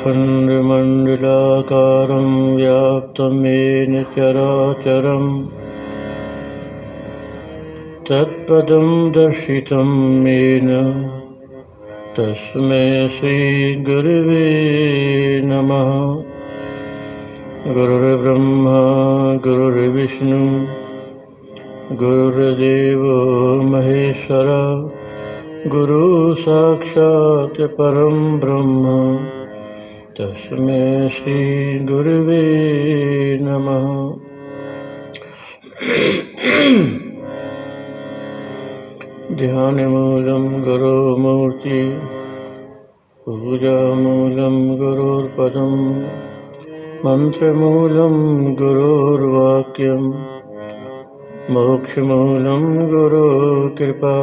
अखण्डमण्डलाकारं व्याप्तं येन चराचरं तत्पदं दर्शितं येन तस्मै श्रीगुरुवे नमः। गुरुर्ब्रह्मा गुरुर्विष्णु गुरुर्देवो महेश्वरा गुरु साक्षात् परं ब्रह्म तस्मै श्री गुरुवे नमः। ध्यानमूलं गुरुमूर्ति पूजामूलं गुरुर्पदं मंत्रमूलं गुरुर्वाक्यं मोक्षमूलं गुरुकृपा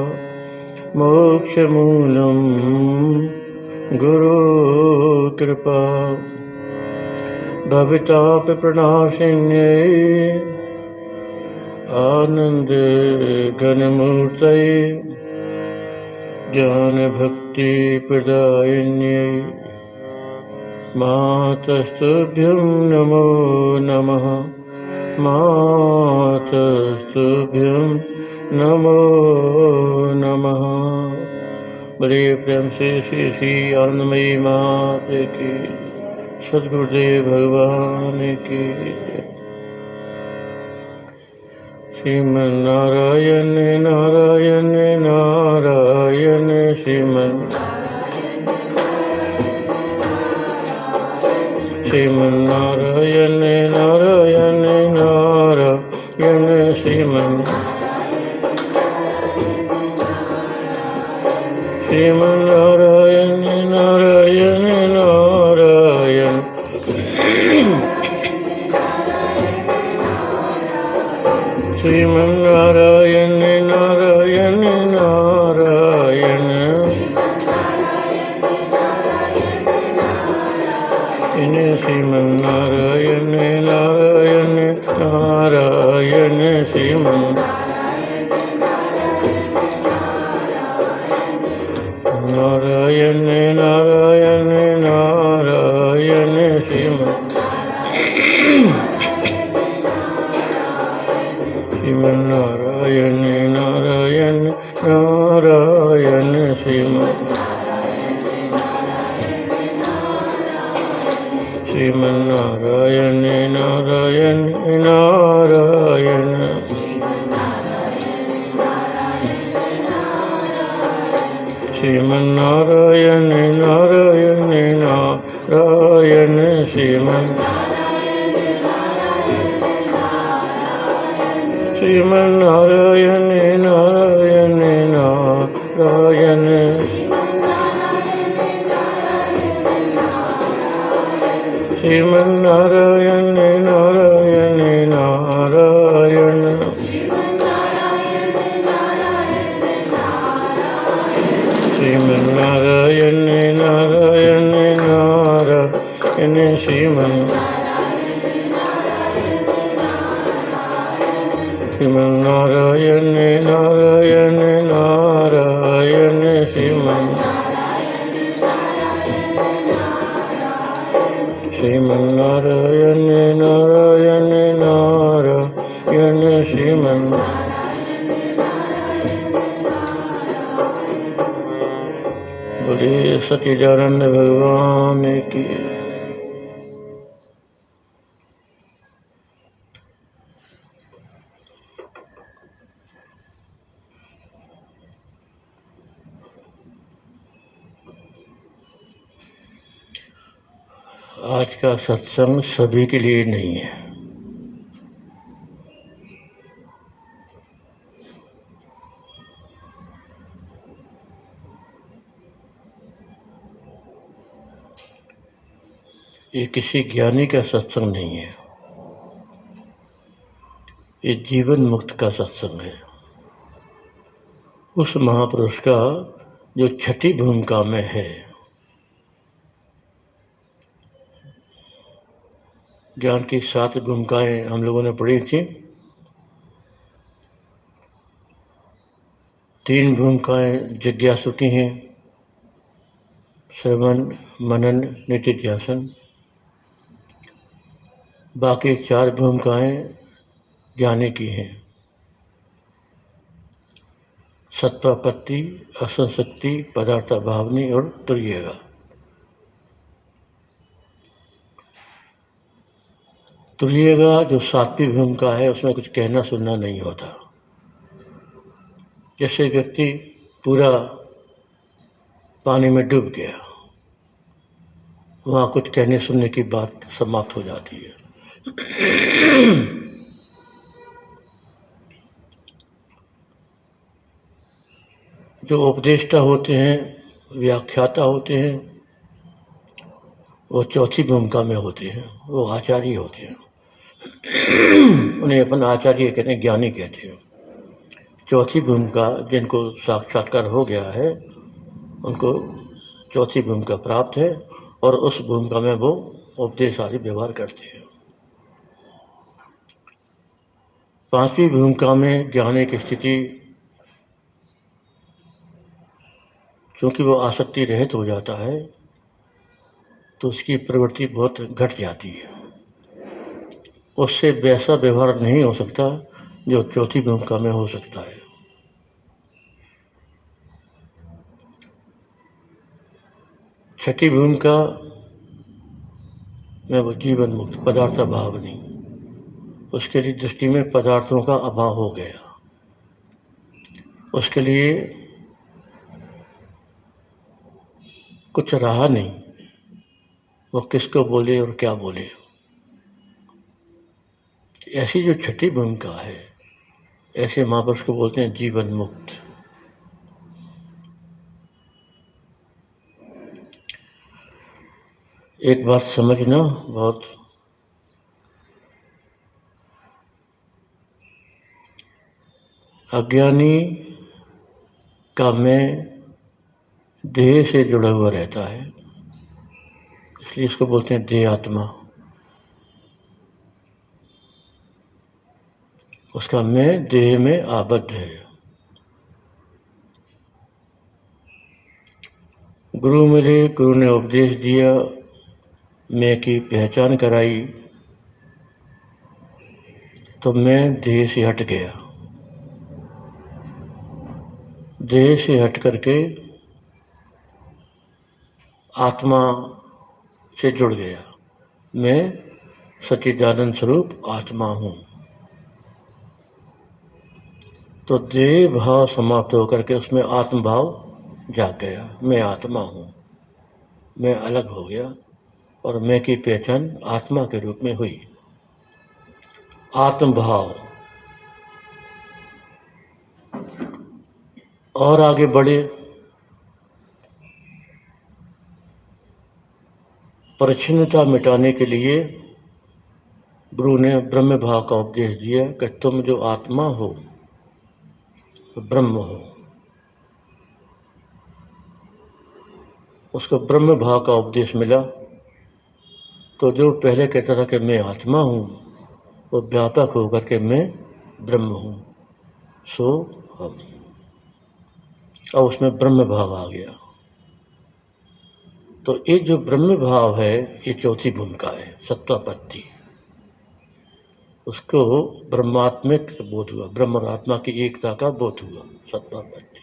मोक्षमूलं गुरुकृपा। भवतापप्रणाशिन्यै आनन्दघनमूर्तये ज्ञानभक्तिप्रदायिन्यै मातस्तुभ्यं नमो नमः। मातस्तुभ्यं नमो नमः। बड़े प्रेम से श्री आनंदमयी मात की, सद्गुरुदेव भगवान की। श्रीमन्नारायण नारायण नारायण श्रीमन्नारायण नारायण नारायण श्रीमन्नारायण नारायण नारायण श्रीमन्नारायण नारायण नारायण श्रीमन्नारायण नारायण नारायण नारायण नारायण नारायण श्रीमन्नारायण नारायण नारायण श्रीमन्नारायण नारायण नारायण श्रीमन्नारायण नारायण नारायण श्रीमन्नारायण नारायण नारायण श्रीमन्नारायण नारायण नारायण श्रीमन्नारायण नारायण नारायण श्रीमन्नारायण नारायण नारायण श्रीमन्नारायण नारायण नारायण बोले सच्चिदानंद भगवान की। आज का सत्संग सभी के लिए नहीं है। ये किसी ज्ञानी का सत्संग नहीं है, ये जीवन मुक्त का सत्संग है। उस महापुरुष का जो छठी भूमिका में है। ज्ञान की 7 भूमिकाएं हम लोगों ने पढ़ी थी। 3 भूमिकाएं जिज्ञासु की हैं, श्रवण, मनन, निधिध्यासन। बाकी 4 भूमिकाएं ज्ञानी की हैं: सत्वापत्ति, असंशक्ति, पदार्थाभावनी और तुर्येगा। तुर्येगा जो 7वीं भूमिका है, उसमें कुछ कहना सुनना नहीं होता। जैसे व्यक्ति पूरा पानी में डूब गया, वहाँ कुछ कहने सुनने की बात समाप्त हो जाती है। जो उपदेष्टा होते हैं, व्याख्याता होते हैं, वो 4थी भूमिका में होते हैं, वो आचार्य होते हैं। उन्हें अपन आचार्य कहते हैं, ज्ञानी कहते हैं। 4थी भूमिका जिनको साक्षात्कार हो गया है, उनको 4थी भूमिका प्राप्त है और उस भूमिका में वो उपदेश आदि व्यवहार करते हैं। 5वीं भूमिका में ज्ञानी की स्थिति, क्योंकि वो आसक्ति रहित हो जाता है, तो उसकी प्रवृत्ति बहुत घट जाती है। उससे वैसा व्यवहार नहीं हो सकता जो 4थी भूमिका में हो सकता है। छठी भूमिका में वो जीवन मुक्त, पदार्थ अभाव नहीं, उसके लिए दृष्टि में पदार्थों का अभाव हो गया। उसके लिए कुछ रहा नहीं, वो किसको बोले और क्या बोले। ऐसी जो छठी भूमिका है, ऐसे महापुरुष को बोलते हैं जीवन मुक्त। एक बात समझना, बहुत अज्ञानी का मैं देह से जुड़ा हुआ रहता है, इसलिए इसको बोलते हैं देह आत्मा। उसका मैं देह में आबद्ध है। गुरु मिले, गुरु ने उपदेश दिया, मैं की पहचान कराई, तो मैं देह से हट गया। देह से हट करके आत्मा से जुड़ गया। मैं सच्चिदानंद स्वरूप आत्मा हूँ। तो देह भाव समाप्त होकर के उसमें आत्म भाव जाग गया। मैं आत्मा हूँ, मैं अलग हो गया और मैं की पहचान आत्मा के रूप में हुई। आत्म भाव और आगे बढ़े, परिच्छिन्नता मिटाने के लिए गुरु ने ब्रह्म भाव का उपदेश दिया कि तुम जो आत्मा हो, ब्रह्म हो। उसको ब्रह्म भाव का उपदेश मिला, तो जो पहले कहता था कि मैं आत्मा हूँ, वो व्यापक होकर के मैं ब्रह्म हूँ, सो हम। अब उसमें ब्रह्म भाव आ गया। तो ये जो ब्रह्म भाव है, ये 4थी भूमिका है, सत्वापत्ति। उसको ब्रह्मात्मिक बोध हुआ, ब्रह्म और आत्मा की एकता का बोध हुआ, सत्वापत्ति।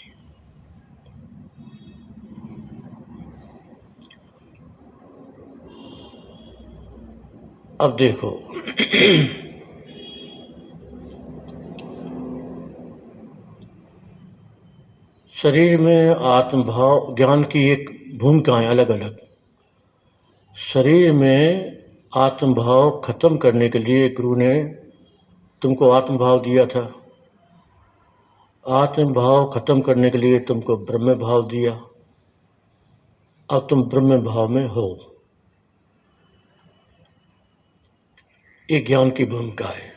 अब देखो, शरीर में आत्मभाव ज्ञान की एक भूमिकाएं अलग अलग। शरीर में आत्मभाव खत्म करने के लिए गुरु ने तुमको आत्मभाव दिया था। आत्मभाव खत्म करने के लिए तुमको ब्रह्म भाव दिया। अब तुम ब्रह्म भाव में हो। ये ज्ञान की भूमिका है।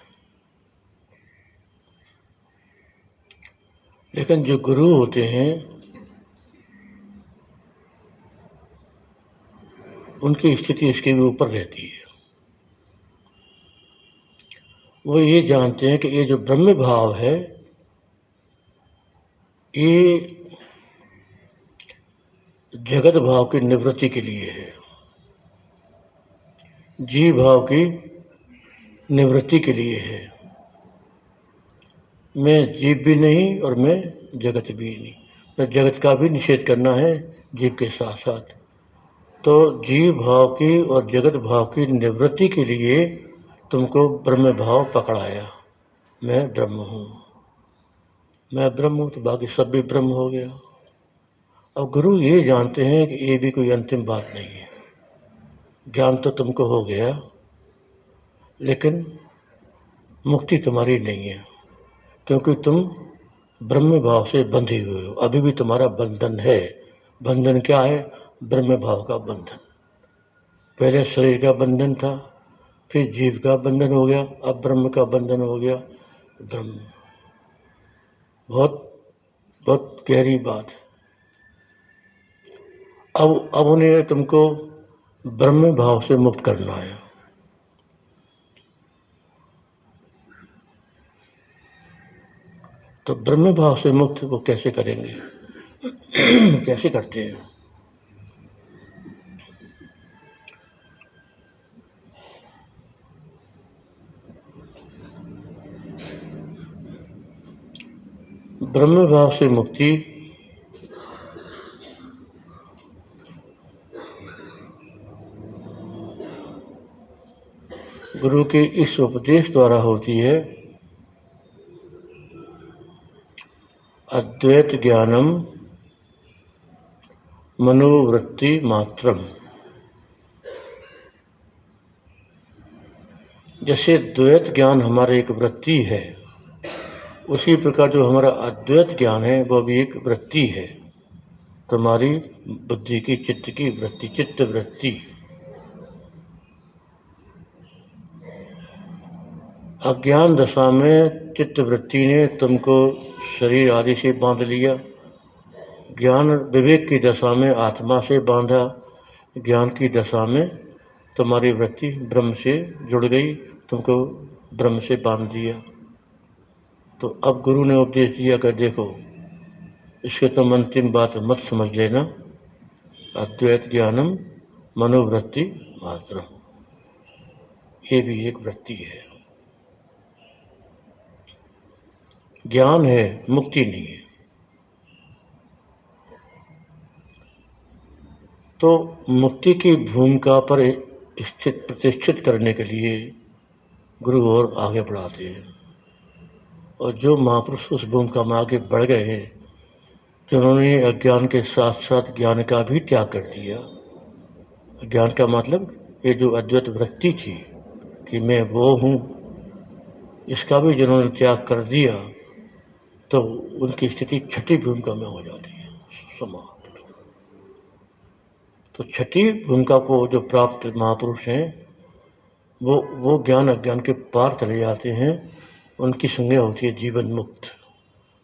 लेकिन जो गुरु होते हैं, उनकी स्थिति इसके भी ऊपर रहती है। वो ये जानते हैं कि ये जो ब्रह्म भाव है, ये जगत भाव की निवृत्ति के लिए है, जीव भाव की निवृत्ति के लिए है। मैं जीव भी नहीं और मैं जगत भी नहीं, मैं जगत का भी निषेध करना है जीव के साथ साथ। तो जीव भाव की और जगत भाव की निवृत्ति के लिए तुमको ब्रह्म भाव पकड़ाया। मैं ब्रह्म हूँ, मैं ब्रह्म हूँ, तो बाकी सब भी ब्रह्म हो गया। अब गुरु ये जानते हैं कि ये भी कोई अंतिम बात नहीं है। ज्ञान तो तुमको हो गया, लेकिन मुक्ति तुम्हारी नहीं है, क्योंकि तुम ब्रह्म भाव से बंधे हुए हो। अभी भी तुम्हारा बंधन है। बंधन क्या है? ब्रह्म भाव का बंधन। पहले शरीर का बंधन था, फिर जीव का बंधन हो गया, अब ब्रह्म का बंधन हो गया। ब्रह्म बहुत बहुत गहरी बात है। अब उन्हें तुमको ब्रह्म भाव से मुक्त करना है। तो ब्रह्म भाव से मुक्त वो कैसे करेंगे? कैसे करते हैं? ब्रह्म भाव से मुक्ति गुरु के इस उपदेश द्वारा होती है। अद्वैत ज्ञानम मनोवृत्ति मात्रम। जैसे द्वैत ज्ञान हमारा एक वृत्ति है, उसी प्रकार जो हमारा अद्वैत ज्ञान है वो भी एक वृत्ति है। तुम्हारी बुद्धि की चित्त की वृत्ति, चित्त वृत्ति। अज्ञान दशा में चित्त वृत्ति ने तुमको शरीर आदि से बांध लिया। ज्ञान विवेक की दशा में आत्मा से बांधा। ज्ञान की दशा में तुम्हारी वृत्ति ब्रह्म से जुड़ गई, तुमको ब्रह्म से बांध दिया। तो अब गुरु ने उपदेश दिया कर देखो, इसके तुम अंतिम बात मत समझ लेना। अद्वैत ज्ञानम मनोवृत्ति मात्र, ये भी एक वृत्ति है। ज्ञान है, मुक्ति नहीं है। तो मुक्ति की भूमिका पर स्थित प्रतिष्ठित करने के लिए गुरु और आगे बढ़ाते हैं। और जो महापुरुष उस भूमिका में आगे बढ़ गए हैं, जिन्होंने अज्ञान के साथ साथ ज्ञान का भी त्याग कर दिया। ज्ञान का मतलब ये जो अद्वैत वृत्ति थी कि मैं वो हूँ, इसका भी जिन्होंने त्याग कर दिया, तो उनकी स्थिति छठी भूमिका में हो जाती है, समाप्त। तो छठी भूमिका को जो प्राप्त महापुरुष हैं, वो ज्ञान अज्ञान के पार चले जाते हैं। उनकी संज्ञा होती है जीवन मुक्त,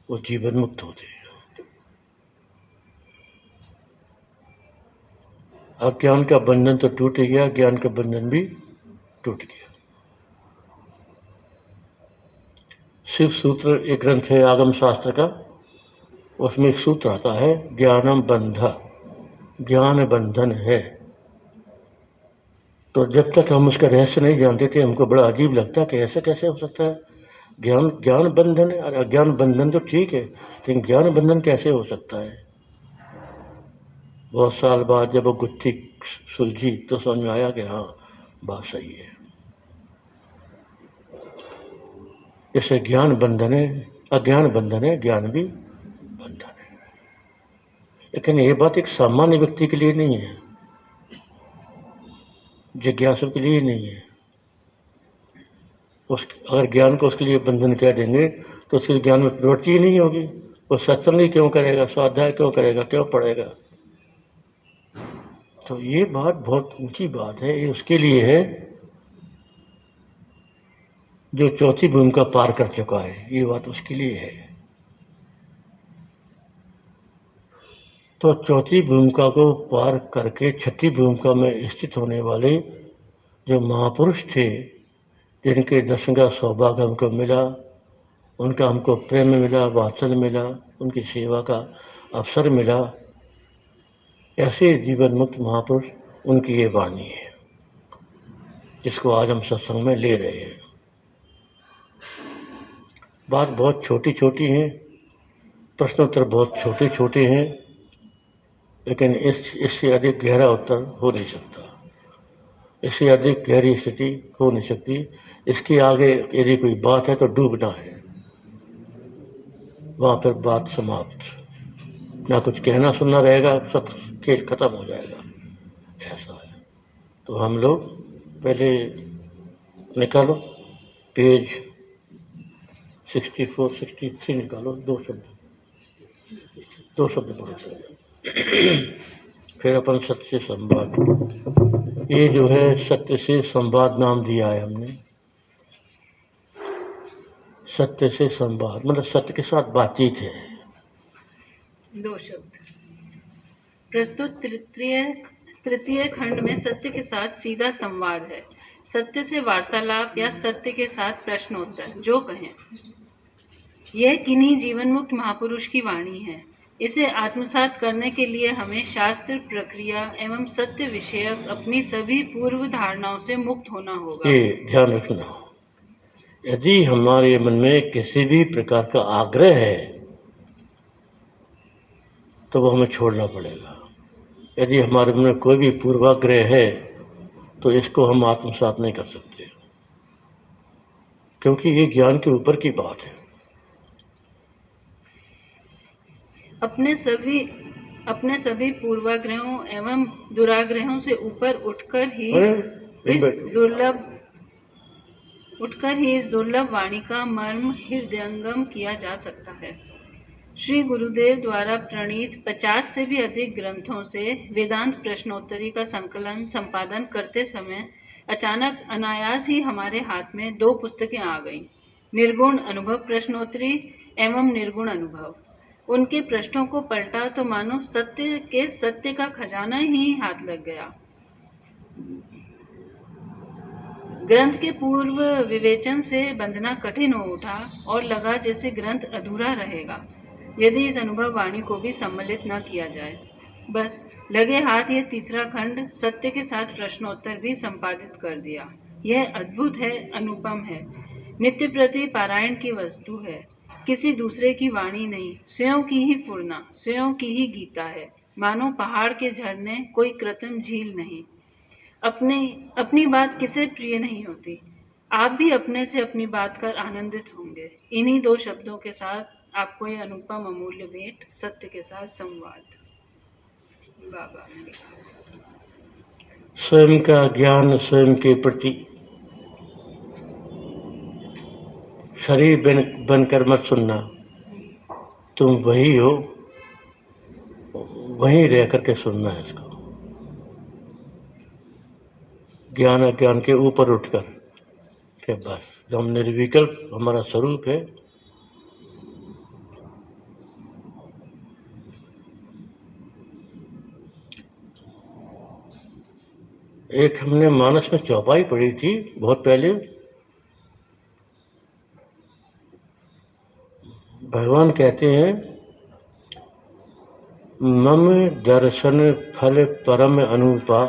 वो जीवन मुक्त होते हैं। अज्ञान का बंधन तो टूट गया, ज्ञान का बंधन भी टूट गया। शिव सूत्र एक ग्रंथ है आगम शास्त्र का, उसमें एक सूत्र आता है ज्ञानम बंध, ज्ञान बंधन है। तो जब तक हम उसका रहस्य नहीं जानते थे, हमको बड़ा अजीब लगता कि ऐसा कैसे हो सकता है। ज्ञान बंधन है, और अज्ञान बंधन तो ठीक है, लेकिन ज्ञान बंधन कैसे हो सकता है। बहुत साल बाद जब वो गुत्थी सुलझी तो समझ में आया कि हाँ, बात सही है। जैसे ज्ञान बंधन है, अज्ञान बंधन है, ज्ञान भी बंधन है। लेकिन ये बात एक सामान्य व्यक्ति के लिए नहीं है, जिज्ञासु के लिए नहीं है। अगर ज्ञान को उसके लिए बंधन कह देंगे तो उसके ज्ञान में प्रवृत्ति ही नहीं होगी। वो सत्संग ही क्यों करेगा, स्वाध्याय क्यों करेगा, क्यों पढ़ेगा। तो ये बात बहुत ऊंची बात है। ये उसके लिए है जो चौथी भूमिका पार कर चुका है, ये बात उसके लिए है। तो चौथी भूमिका को पार करके छठी भूमिका में स्थित होने वाले जो महापुरुष थे, जिनके दर्शन का सौभाग्य हमको मिला, उनका हमको प्रेम मिला, वात्सल्य मिला, उनकी सेवा का अवसर मिला, ऐसे जीवन मुक्त महापुरुष, उनकी ये वाणी है जिसको आज हम सत्संग में ले रहे हैं। बात बहुत छोटी छोटी है, प्रश्नोत्तर बहुत छोटे छोटे हैं, लेकिन इससे अधिक गहरा उत्तर हो नहीं सकता, इससे अधिक गहरी स्थिति हो नहीं सकती। इसके आगे यदि कोई बात है तो डूबना है, वहाँ पर बात समाप्त, ना कुछ कहना सुनना रहेगा, सब खेल खत्म हो जाएगा, ऐसा है। तो हम लोग पहले निकालो पेज 64 63 निकालो, दो शब्द पढ़ो। फिर अपन सत्य से संवाद, ये जो है सत्य से संवाद नाम दिया है हमने। सत्य से संवाद मतलब सत्य के साथ बातचीत है। दो शब्द प्रस्तुत तृतीय खंड में सत्य के साथ सीधा संवाद है। सत्य से वार्तालाप या सत्य के साथ प्रश्नोत्तर, जो कहें। यह किन्हीं जीवन मुक्त महापुरुष की वाणी है। इसे आत्मसात करने के लिए हमें शास्त्र, प्रक्रिया एवं सत्य विषयक अपनी सभी पूर्व धारणाओं से मुक्त होना होगा। ये ध्यान रखना, यदि हमारे मन में किसी भी प्रकार का आग्रह है तो वो हमें छोड़ना पड़ेगा। यदि हमारे मन में कोई भी पूर्वाग्रह है तो इसको हम आत्मसात नहीं कर सकते, क्योंकि ये ज्ञान के ऊपर की बात है। अपने सभी पूर्वाग्रहों एवं दुराग्रहों से ऊपर उठकर ही इस दुर्लभ वाणी का मर्म हृदयंगम किया जा सकता है। श्री गुरुदेव द्वारा प्रणीत 50 से भी अधिक ग्रंथों से वेदांत प्रश्नोत्तरी का संपादन करते समय अचानक अनायास ही हमारे हाथ में दो पुस्तकें आ गईं, निर्गुण अनुभव प्रश्नोत्तरी एवं निर्गुण अनुभव। उनके प्रश्नों को पलटा तो मानो सत्य का खजाना ही हाथ लग गया। ग्रंथ के पूर्व विवेचन से बंधना कठिन हो उठा और लगा जैसे ग्रंथ अधूरा रहेगा यदि इस अनुभव वाणी को भी सम्मिलित न किया जाए। बस लगे हाथ ये तीसरा खंड सत्य के साथ प्रश्नोत्तर भी संपादित कर दिया। यह अद्भुत है, अनुपम है, नित्य प्रति पारायण की वस्तु है, किसी दूसरे की वाणी नहीं, स्वयं की ही पूर्णा, स्वयं की ही गीता है। मानो पहाड़ के झरने, कोई कृत्रिम झील नहीं। अपनी बात किसे प्रिय नहीं होती। आप भी अपने से अपनी बात कर आनंदित होंगे। इन्हीं दो शब्दों के साथ आपको यह अनुपम अमूल्य भेंट, सत्य के साथ संवाद। बाबा ने लिखा, स्वयं का ज्ञान स्वयं के प्रति शरीर बनकर मत सुनना, तुम वही हो, वहीं रह करके सुनना है इसको। ज्ञान अज्ञान के ऊपर उठकर के बस जो हम निर्विकल्प हमारा स्वरूप है, एक हमने मानस में चौपाई पढ़ी थी बहुत पहले। भगवान कहते हैं, मम दर्शन फल परम अनुपा,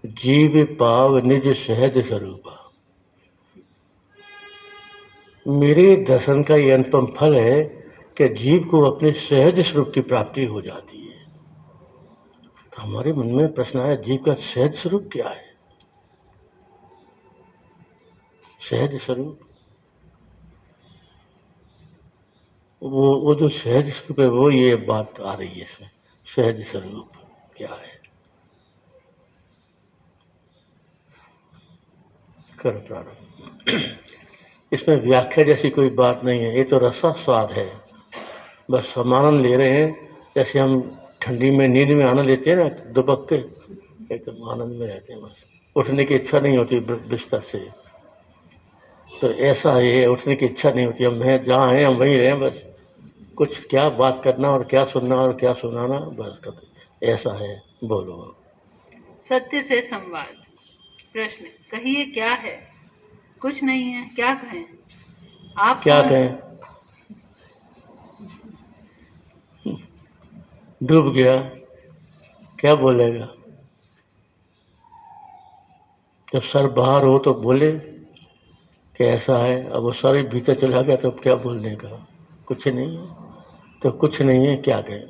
जीव पाव निज सहज स्वरूपा। मेरे दर्शन का ये अनुपम फल है कि जीव को अपने सहज स्वरूप की प्राप्ति हो जाती है। तो हमारे मन में प्रश्न आया, जीव का सहज स्वरूप क्या है? सहज स्वरूप वो जो सहज स्वरूप है, वो ये बात आ रही है इसमें। सहज स्वरूप क्या है? कर प्रारंभ। इसमें व्याख्या जैसी कोई बात नहीं है, ये तो रसा स्वाद है। बस हम आनंद ले रहे हैं, जैसे हम ठंडी में नींद में आनंद लेते हैं ना, दुबक के एकदम आनंद में रहते हैं, बस उठने की इच्छा नहीं होती बिस्तर से। तो ऐसा है, उठने की इच्छा नहीं होती। हम हैं जहाँ हैं हम वहीं रहें, बस कुछ क्या बात करना और क्या सुनना और क्या सुनाना, बस कर। ऐसा है। बोलो। सत्य से संवाद। प्रश्न, कहिए क्या है? कुछ नहीं है, क्या कहें? आप क्या कहें? डूब गया, क्या बोलेगा? जब सर बाहर हो तो बोले कि ऐसा है, अब वो सर ही भीतर चला गया तो क्या बोलने का? कुछ नहीं है, तो कुछ नहीं है, क्या कहें?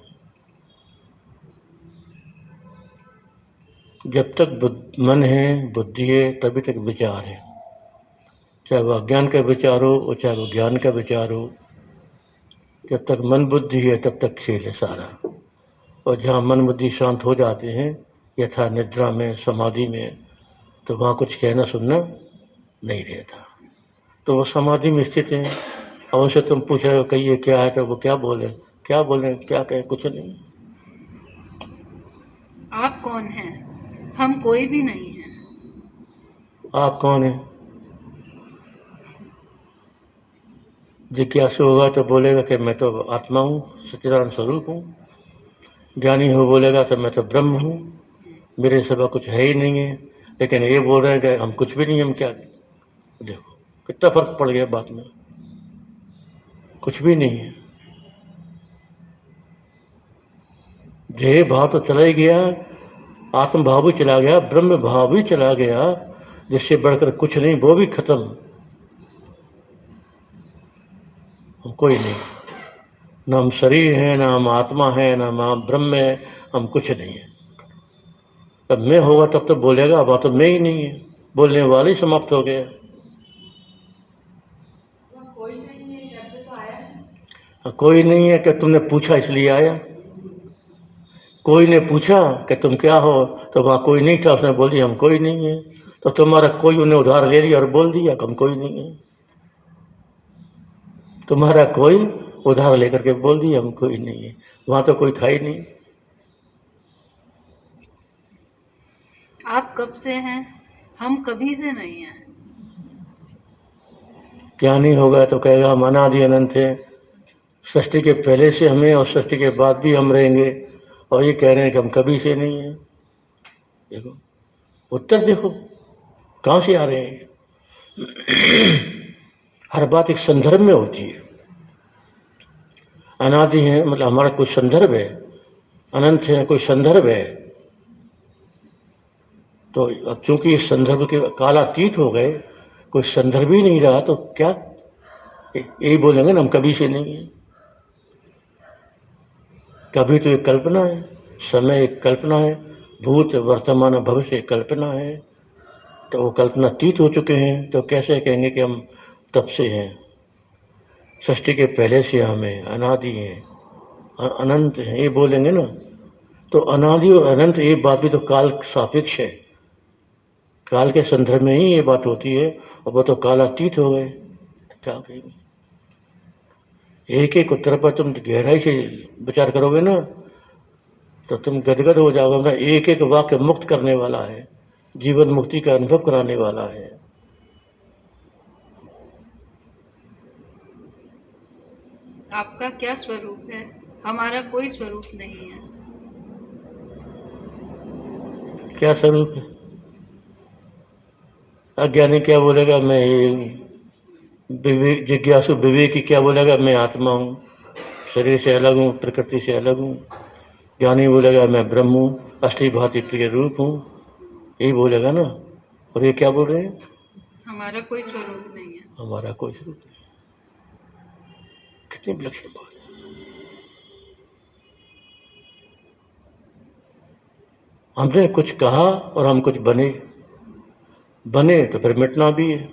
जब तक मन है, बुद्धि है, तभी तक विचार है, चाहे वो अज्ञान का विचार हो और चाहे वो ज्ञान का विचार हो। जब तक मन बुद्धि है तब तक खेल है सारा। और जहाँ मन बुद्धि शांत हो जाते हैं, यथा निद्रा में, समाधि में, तो वहाँ कुछ कहना सुनना नहीं रहता। तो वो समाधि में स्थित हैं। और उनसे तुम पूछ रहे हो कहिए क्या है, तो वो क्या बोले, क्या बोले, क्या कहे? कुछ नहीं। आप कौन हैं? हम कोई भी नहीं हैं। आप कौन है? जिज्ञासु होगा तो बोलेगा कि मैं तो आत्मा हूँ, सच्चिदानंद स्वरूप हूँ। ज्ञानी हो बोलेगा तो मैं तो ब्रह्म हूँ, मेरे सिवा कुछ है ही नहीं है। लेकिन ये बोल रहे हैं कि हम कुछ भी नहीं, हम क्या? देखो कितना फर्क पड़ गया बात में। कुछ भी नहीं है। देह भाव तो चला ही गया, आत्म भाव भी चला गया, ब्रह्म भाव भी चला गया, जिससे बढ़कर कुछ नहीं, वो भी खत्म। हम कोई नहीं, न हम शरीर हैं, न हम आत्मा है, न हम ब्रह्म है, हम कुछ नहीं है। तब मैं होगा तब तो बोलेगा, अब तो मैं ही नहीं है, बोलने वाले ही समाप्त हो गया। कोई नहीं है शब्द तो आया। कोई नहीं है कि तुमने पूछा इसलिए आया। कोई ने पूछा कि तुम क्या हो, तो वहाँ कोई नहीं था, उसने बोल दिया हम कोई नहीं है। तो तुम्हारा कोई उन्हें उधार ले लिया और बोल दिया कि हम कोई नहीं है। तुम्हारा कोई उधार लेकर के बोल दिया हम कोई नहीं है, वहाँ तो कोई था ही नहीं। आप कब से हैं? हम कभी से नहीं हैं। क्या नहीं होगा तो कहेगा हम अनादि अनंत है, सृष्टि के पहले से हमें और सृष्टि के बाद भी हम रहेंगे, और ये कह रहे हैं कि हम कभी से नहीं हैं। देखो उत्तर, देखो कहाँ से आ रहे हैं। हर बात एक संदर्भ में होती है। अनादि है मतलब हमारा कोई संदर्भ है, अनंत है कोई संदर्भ है। तो अब चूंकि इस संदर्भ के कालातीत हो गए, कोई संदर्भ ही नहीं रहा, तो क्या यही बोलेंगे ना हम कभी से नहीं है। कभी तो एक कल्पना है, समय एक कल्पना है, भूत वर्तमान भविष्य एक कल्पना है। तो वो कल्पना तीत हो चुके हैं, तो कैसे कहेंगे कि हम तब से हैं? सृष्टि के पहले से हमें अनादि हैं, अनंत हैं, ये बोलेंगे ना। तो अनादि और अनंत ये बात भी तो काल सापेक्ष है, काल के संदर्भ में ही ये बात होती है, और वो तो कालातीत हो गए। क्या कहेंगे? एक एक उत्तर पर तुम गहराई से विचार करोगे ना, तो तुम गदगद हो जाओगे ना। एक एक वाक्य मुक्त करने वाला है, जीवन मुक्ति का अनुभव कराने वाला है। आपका क्या स्वरूप है? हमारा कोई स्वरूप नहीं है। क्या स्वरूप है? अज्ञानी क्या बोलेगा, मैं जिज्ञासु विवेकी क्या बोलेगा, मैं आत्मा हूँ, शरीर से अलग हूँ, प्रकृति से अलग हूँ। ज्ञानी बोलेगा मैं ब्रह्म हूँ, अष्टि भांति प्रिय रूप हूँ, यही बोलेगा ना। और ये क्या बोल रहे हैं? हमारा कोई स्वरूप नहीं है। हमारा कोई स्वरूप नहीं। कितनी विलक्षण बात है। हमने कुछ कहा और हम कुछ बने, बने तो फिर मिटना भी है।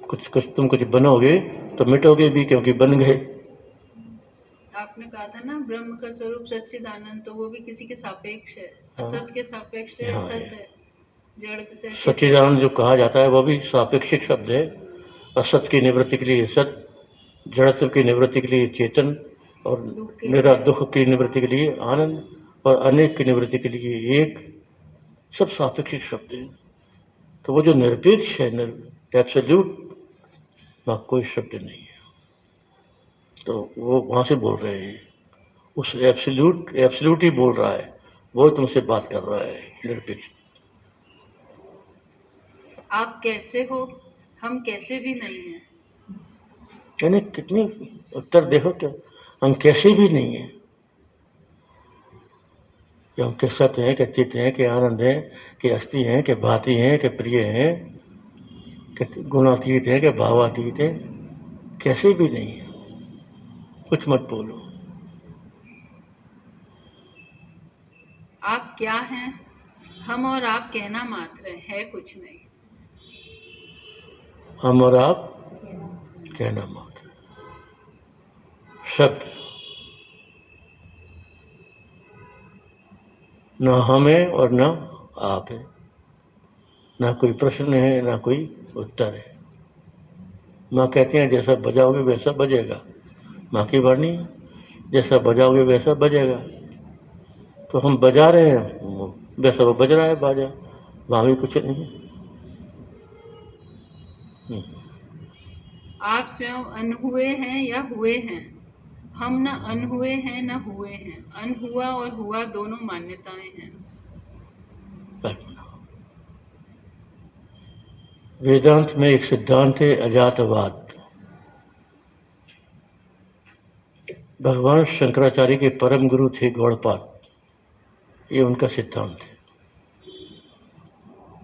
कुछ तुम कुछ बनोगे तो मिटोगे भी, क्योंकि बन गए। आपने कहा था ना ब्रह्म का स्वरूप सच्चिदानंद, तो वो भी किसी के सापेक्ष है, असत के सापेक्ष से हाँ, सत है, जड़ से सच्चिदानंद जो कहा जाता है वो भी सापेक्षिक शब्द है। असत की निवृत्ति के लिए सत, जड़त्व की निवृत्ति के लिए चेतन, और मेरा दुख की निवृत्ति के लिए आनंद, और अनेक की निवृत्ति के लिए एक, सब सापेक्षिक शब्द है। तो वो जो निरपेक्ष है, एब्सोल्यूट, वहाँ कोई शब्द नहीं है। तो वो वहाँ से बोल रहे हैं, उस एब्सोल्यूट ही बोल रहा है, वो तुमसे बात कर रहा है, निरपेक्ष। आप कैसे हो? हम कैसे भी नहीं हैं। यानी कितनी उत्तर देखो, क्या हम कैसे भी नहीं है। कि हम किस सत्य हैं, कि चित्त हैं, कि आनंद हैं, कि अस्थि हैं, कि भांति हैं, कि प्रिय हैं, कि गुणातीत हैं, कि भावातीत हैं, कैसे भी नहीं है। कुछ मत बोलो। आप क्या हैं? हम और आप कहना मात्र है, कुछ नहीं। हम और आप कहना मात्र, शब्द ना हम है और ना आप है, ना कोई प्रश्न है ना कोई उत्तर है। माँ कहते हैं जैसा बजाओगे वैसा बजेगा, माँ की वाणी, जैसा बजाओगे वैसा बजेगा। तो हम बजा रहे हैं, वैसा वो बज रहा है बाजा, वहाँ भी कुछ नहीं है। आप स्वयं अनहुए हैं या हुए हैं? हम न अनहुए हैं न हुए हैं। अनहुआ और हुआ दोनों मान्यताएं हैं। कल्पना। वेदांत में एक सिद्धांत है अजातवाद। भगवान शंकराचार्य के परम गुरु थे गौड़पाद, ये उनका सिद्धांत है।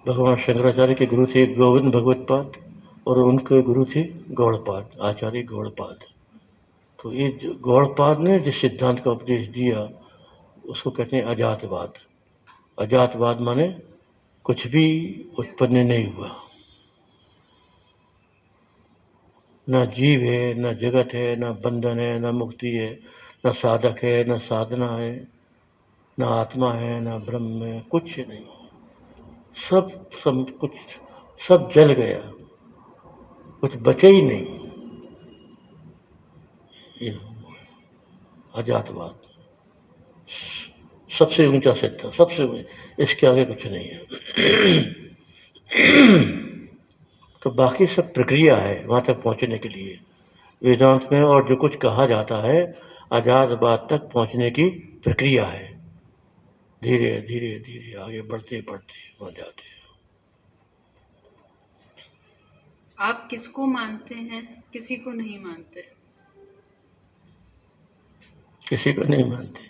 भगवान शंकराचार्य के गुरु थे गोविंद भगवतपाद और उनके गुरु थे गौड़पाद, आचार्य गौड़पाद। तो ये गौड़पाद ने जिस सिद्धांत का उपदेश दिया उसको कहते हैं अजातवाद। अजातवाद माने कुछ भी उत्पन्न नहीं हुआ, न जीव है, न जगत है, न बंधन है, न मुक्ति है, न साधक है, न साधना है, न आत्मा है, न ब्रह्म है, कुछ नहीं। सब कुछ सब जल गया, कुछ बचे ही नहीं। ये अजातवाद सबसे ऊंचा सिद्धांत, सबसे इसके आगे कुछ नहीं है। तो बाकी सब प्रक्रिया है वहां तक पहुंचने के लिए वेदांत में, और जो कुछ कहा जाता है अजातवाद तक पहुंचने की प्रक्रिया है। धीरे धीरे धीरे आगे बढ़ते बढ़ते हो जाते हैं। आप किसको मानते हैं? किसी को नहीं मानते। किसी को नहीं मानते।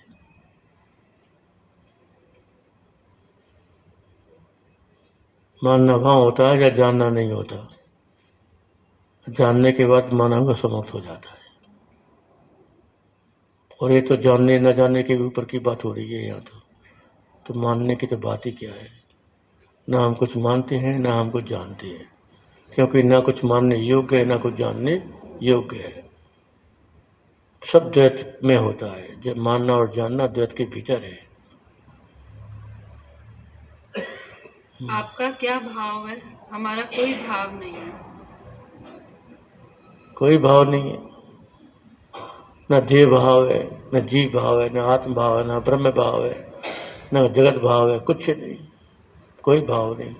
मानना वहां होता है या जानना नहीं होता। जानने के बाद माना हुआ समाप्त हो जाता है। और ये तो जानने न जानने के ऊपर की बात हो रही है यहाँ तो मानने की तो बात ही क्या है। ना हम कुछ मानते हैं ना हम कुछ जानते हैं, क्योंकि ना कुछ मानने योग्य है ना कुछ जानने योग्य है। सब द्वैत में होता है, जब मानना और जानना द्वैत के भीतर है। आपका क्या भाव है? हमारा कोई भाव नहीं है। कोई भाव नहीं है, न देह भाव है, न जीव भाव है, न आत्म भाव है, न ब्रह्म भाव है, न जगत भाव है, कुछ नहीं, कोई भाव नहीं।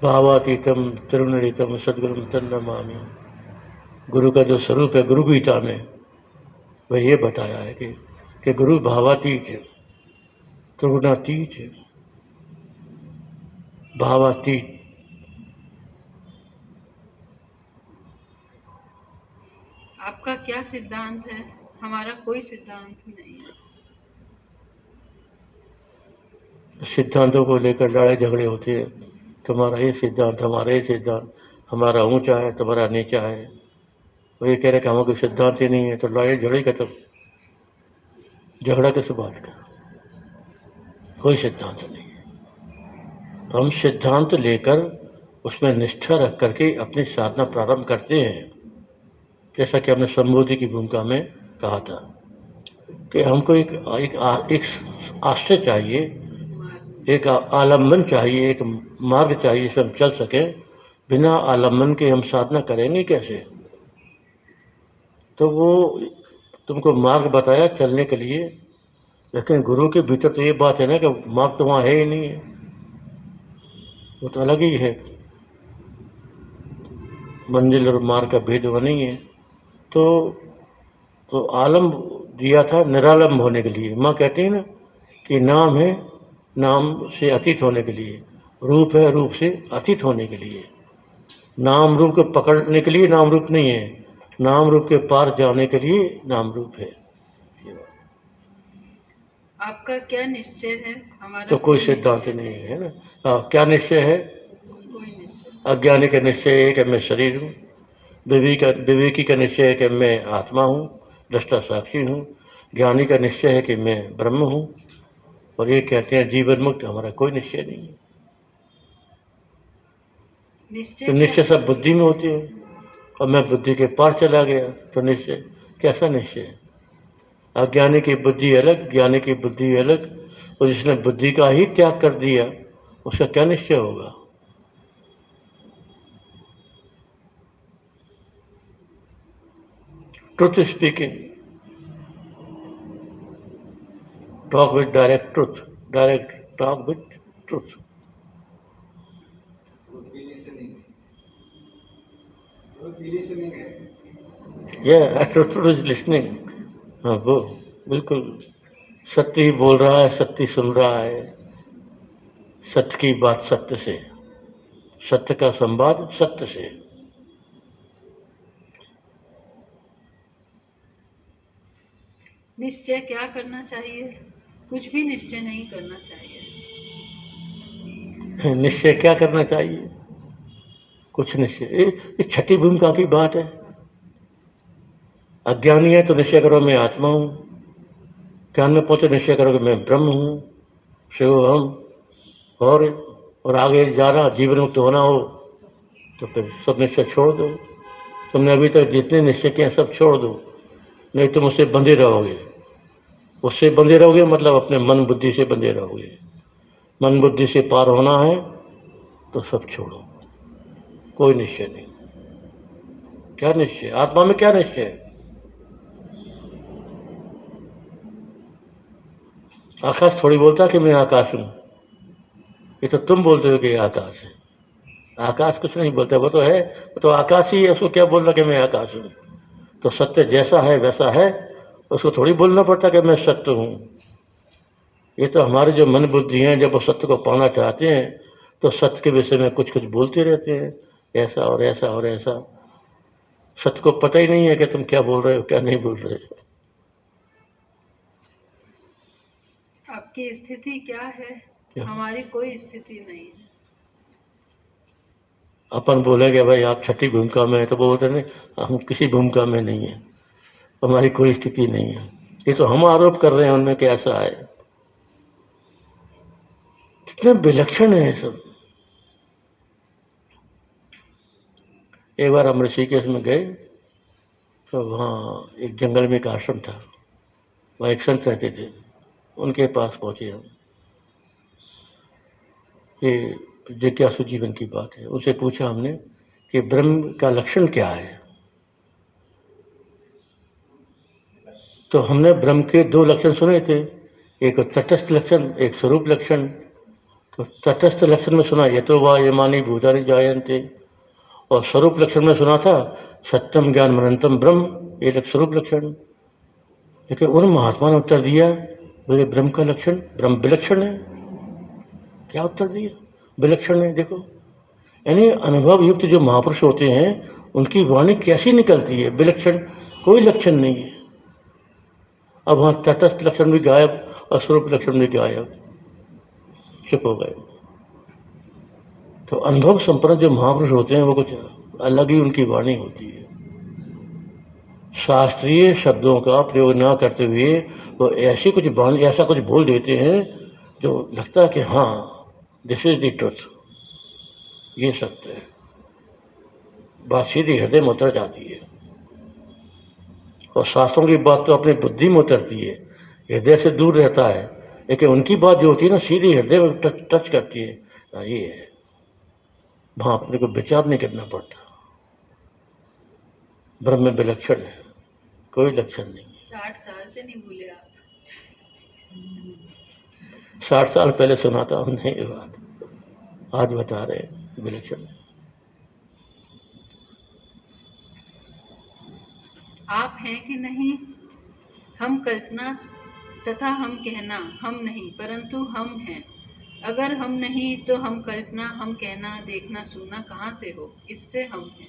भावातीतम तिरुनरितम सद्गुरुम तन्नमामि। गुरु का जो स्वरूप है गुरु गीता में वह ये बताया है कि गुरु भावातीत है, त्रिगुणातीत है, भावातीत। आपका क्या सिद्धांत है? हमारा कोई सिद्धांत नहीं है। सिद्धांतों को लेकर लड़ाई झगड़े होते हैं, तुम्हारा ये सिद्धांत, हमारा ये सिद्धांत, हमारा ऊंचा है तुम्हारा नीचा है। वो ये कह रहे कि हमारा कोई सिद्धांत ही नहीं है, तो लड़ाई झगड़े का तो झगड़ा किस बात का, कोई सिद्धांत नहीं है। तो हम सिद्धांत लेकर उसमें निष्ठा रख करके अपनी साधना प्रारंभ करते हैं। जैसा कि हमने संबोधि की भूमिका में कहा था कि हमको एक आश्रय चाहिए, एक आलम्बन चाहिए, एक मार्ग चाहिए जिससे हम चल सकें। बिना आलम्बन के हम साधना करेंगे कैसे? तो वो तुमको मार्ग बताया चलने के लिए, लेकिन गुरु के भीतर तो ये बात है ना कि मार्ग तो वहाँ है ही नहीं है, वो तो अलग ही है। मंजिल और मार्ग का भेद वो नहीं है। तो आलम्ब दिया था निरालंब होने के लिए। माँ कहती है ना कि नाम है नाम से अतीत होने के लिए, रूप है रूप से अतीत होने के लिए। नाम रूप को पकड़ने के लिए नाम रूप नहीं है, नाम रूप के पार जाने के लिए नाम रूप है। आपका क्या निश्चय है? हमारा तो कोई सिद्धांत निश्चय नहीं है ना। हाँ, क्या निश्चय है? कोई निश्चय। अज्ञानी का निश्चय है कि मैं शरीर हूँ, विवेकी का निश्चय है कि मैं आत्मा हूँ, दृष्टा साक्षी हूँ। ज्ञानी का निश्चय है कि मैं ब्रह्म हूँ, और ये कहते हैं जीवन मुक्त। हमारा कोई निश्चय नहीं है। तो निश्चय निश्चय सब बुद्धि में होती है, और मैं बुद्धि के पार चला गया, तो निश्चय कैसा निश्चय? अज्ञानी की बुद्धि अलग, ज्ञानी की बुद्धि अलग, और जिसने बुद्धि का ही त्याग कर दिया उसका क्या निश्चय होगा? Truth speaking, talk with direct truth, direct talk with truth. Truth be listening. Truth be listening है. Truth is listening. हाँ, वो बिल्कुल सत्य ही बोल रहा है, सत्य ही सुन रहा है, सत्य की बात सत्य से, सत्य का संवाद सत्य से। निश्चय क्या करना चाहिए? कुछ भी निश्चय नहीं करना चाहिए। निश्चय क्या करना चाहिए? कुछ निश्चय। ये छठी भूमिका की बात है। अज्ञानी है तो निश्चय करो मैं आत्मा हूं, ज्ञान में पहुंचे निश्चय करो कि मैं ब्रह्म हूं, शिव हम। और आगे जाना, जीवन मुक्त होना हो तो फिर सब निश्चय छोड़ दो। तुमने अभी तक जितने निश्चय किए सब छोड़ दो, नहीं तुम उससे बंधे रहोगे। उससे बंधे रहोगे मतलब अपने मन बुद्धि से बंधे रहोगे। मन बुद्धि से पार होना है तो सब छोड़ो, कोई निश्चय नहीं। क्या निश्चय? आत्मा में क्या निश्चय है? आकाश थोड़ी बोलता कि मैं आकाश हूं, ये तो तुम बोलते हो कि आकाश है। आकाश कुछ नहीं बोलता, वो तो है, वो तो आकाश ही है, उसको क्या बोलना कि मैं आकाश हूं? तो सत्य जैसा है वैसा है, उसको थोड़ी बोलना पड़ता कि मैं सत्य हूं। ये तो हमारे जो मन बुद्धि हैं, जब वो सत्य को पाना चाहते हैं तो सत्य के विषय में कुछ कुछ बोलते रहते हैं, ऐसा और ऐसा और ऐसा। सत्य को पता ही नहीं है कि तुम क्या बोल रहे हो, क्या नहीं बोल रहे हो। आपकी स्थिति क्या है? क्या? हमारी कोई स्थिति नहीं है। अपन बोलेंगे भाई आप छठी भूमिका में है, तो बोलते नहीं हम किसी भूमिका में नहीं है, हमारी कोई स्थिति नहीं है। ये तो हम आरोप कर रहे हैं उनमें कि ऐसा है। कितने विलक्षण है सब। एक बार हम ऋषिकेश में गए तो वहाँ एक जंगल में एक आश्रम था, वहाँ एक संत रहते थे, उनके पास पहुँचे हम। ये जिज्ञासु जीवन की बात है। उनसे पूछा हमने कि ब्रह्म का लक्षण क्या है। तो हमने ब्रह्म के दो लक्षण सुने थे, एक तटस्थ लक्षण, एक स्वरूप लक्षण। तो तटस्थ लक्षण में सुना ये तो वाह यमानी भूतानि जायन्ते, और स्वरूप लक्षण में सुना था सत्यम ज्ञान अनंतम ब्रह्म, ये स्वरूप लक्षण। लेकिन उन महात्मा ने उत्तर दिया बोले ब्रह्म का लक्षण, ब्रह्म विलक्षण है। क्या उत्तर दिया? विलक्षण है। देखो, यानी अनुभव युक्त जो महापुरुष होते हैं उनकी वाणी कैसी निकलती है, विलक्षण, कोई लक्षण नहीं है। अब वहाँ तटस्थ लक्षण भी गायब और स्वरूप लक्षण भी गायब, चुप हो गए। तो अनुभव संपन्न जो महापुरुष होते हैं वो कुछ अलग ही उनकी वाणी होती है। शास्त्रीय शब्दों का प्रयोग न करते हुए वो ऐसी कुछ वाणी, ऐसा कुछ बोल देते हैं जो लगता है कि हाँ दिस इज द ट्रुथ, ये सत्य है। बात सीधी हृदय में उतर जाती है। और शास्त्रों की बात तो अपनी बुद्धि में उतरती है, हृदय से दूर रहता है, लेकिन उनकी बात जो होती है ना सीधी हृदय में टच करती है। ये है, वहाँ अपने को विचार नहीं करना पड़ता। ब्रह्म विलक्षण है, कोई लक्षण नहीं। 60 साल से नहीं भूले आप। 60 साल पहले सुना था हमने ये बात, आज बता रहे विलक्षण। आप हैं कि नहीं? हम कल्पना तथा हम कहना हम नहीं, परंतु हम हैं। अगर हम नहीं तो हम कल्पना, हम कहना, देखना, सुनना कहाँ से हो? इससे हम हैं।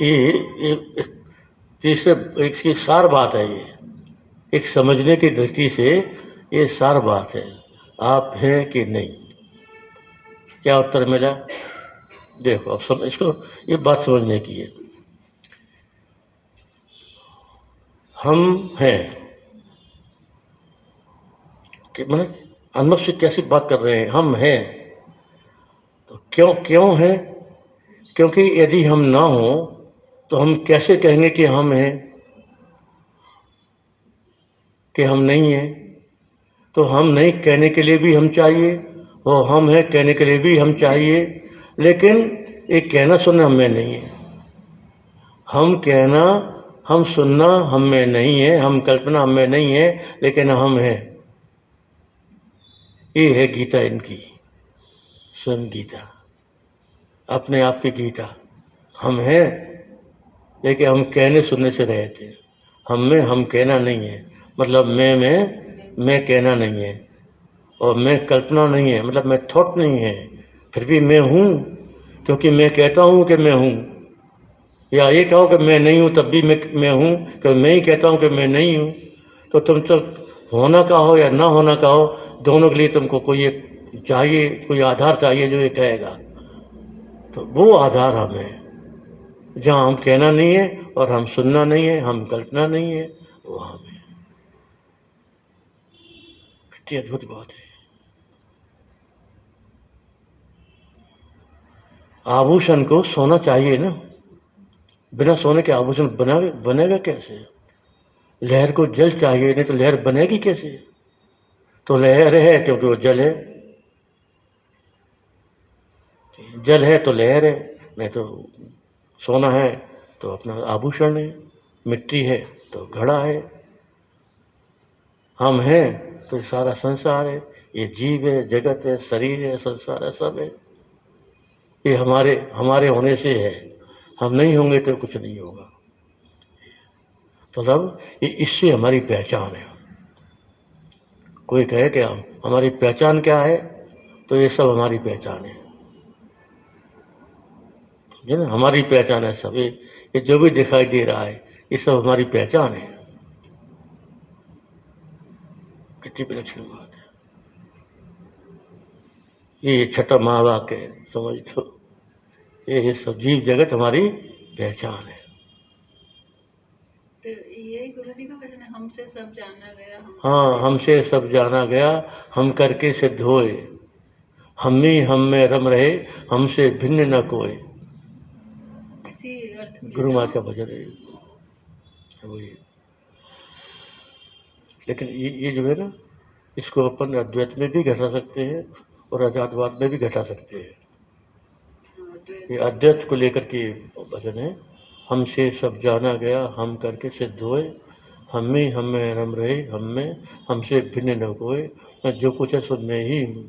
ये तीसरे एक की सार बात है। ये एक समझने की दृष्टि से ये सार बात है, आप हैं कि नहीं। क्या उत्तर मिला? देखो अब सब इसको, ये बात समझने की है। हम हैं कि मैंने अनुभव से कैसी बात कर रहे हैं, हम हैं तो क्यों क्यों हैं? क्योंकि यदि हम ना हो तो हम कैसे कहेंगे कि हम हैं, कि हम नहीं हैं? तो हम नहीं कहने के लिए भी हम चाहिए और हम हैं कहने के लिए भी हम चाहिए, लेकिन ये कहना सुनना हम में नहीं है। हम कहना, हम सुनना हम में नहीं है, हम कल्पना हम में नहीं है, लेकिन हम हैं। ये है गीता इनकी, स्वयं गीता, अपने आप की गीता। हम हैं, लेकिन हम कहने सुनने से रहे थे। हम में हम कहना नहीं है, मतलब मैं कहना नहीं है, और मैं कल्पना नहीं है, मतलब मैं थॉट नहीं है। फिर भी मैं हूँ, क्योंकि मैं कहता हूँ कि मैं हूँ। या ये कहो कि मैं नहीं हूँ तब भी मैं हूँ, क्योंकि मैं ही कहता हूँ कि मैं नहीं हूँ। तो तुम तो होना का हो या ना होना का हो, दोनों के लिए तुमको कोई एक चाहिए, कोई आधार चाहिए जो ये कहेगा। तो वो आधार हम है, जहाँ हम कहना नहीं है और हम सुनना नहीं है, हम कल्पना नहीं है, वो हम है। कितनी अद्भुत बात है। आभूषण को सोना चाहिए ना, बिना सोने के आभूषण बनेगा कैसे? लहर को जल चाहिए, नहीं तो लहर बनेगी कैसे? तो लहर है क्योंकि वो जल है, जल है तो लहर है, नहीं तो सोना है तो अपना आभूषण है, मिट्टी है तो घड़ा है। हम हैं तो सारा संसार है, ये जीव है, जगत है, शरीर है, संसार है, सब है। ये हमारे होने से है, हम नहीं होंगे तो कुछ नहीं होगा। मतलब ये इससे हमारी पहचान है। कोई कहे कि हमारी पहचान क्या है, तो ये सब हमारी पहचान है, समझे ना? हमारी पहचान है सब। ये जो भी दिखाई दे रहा है ये सब हमारी पहचान है। कितनी विलक्षण बात है। ये छठा महावाक्य है, समझ लो। ये सब जीव जगत हमारी पहचान है। तो यही गुरु जी का वचन है, हमसे सब जाना गया। हाँ, हमसे सब जाना गया, हम करके सिद्ध होए। हम ही हम में रम रहे, हमसे भिन्न न कोई। इसी अर्थ में गुरु महाराज का भजन है वही। लेकिन ये जो है ना, इसको अपन अद्वैत में भी घटा सकते हैं और अजातवाद में भी घटा सकते हैं। ये अद्वैत को लेकर के भजन है। हमसे सब जाना गया, हम करके सिद्ध होए। हम ही हम में रम रहे, हम में हमसे भिन्न न कोई। मैं जो कुछ है सब में ही हूँ।